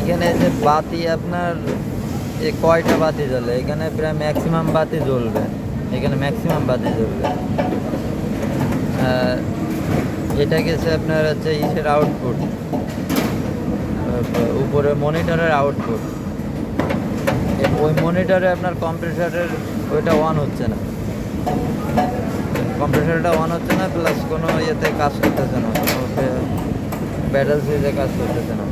এইখানে যে বাতি আপনার কয়টা বাতি জ্বলে, এখানে প্রায় ম্যাক্সিমাম বাতি জ্বলবে, এখানে ম্যাক্সিমাম বাতি জ্বলবে। এটা গেছে আপনার হচ্ছে ইসের আউটপুট, উপরে মনিটরের আউটপুট। ওই মনিটরে আপনার কম্প্রেসারের ওইটা অন হচ্ছে না, কম্প্রেসারটা অন হচ্ছে না, প্লাস কোনো ইয়েতে কাজ করতেছে না, ব্যাটারি সুইচে কাজ করতেছে না।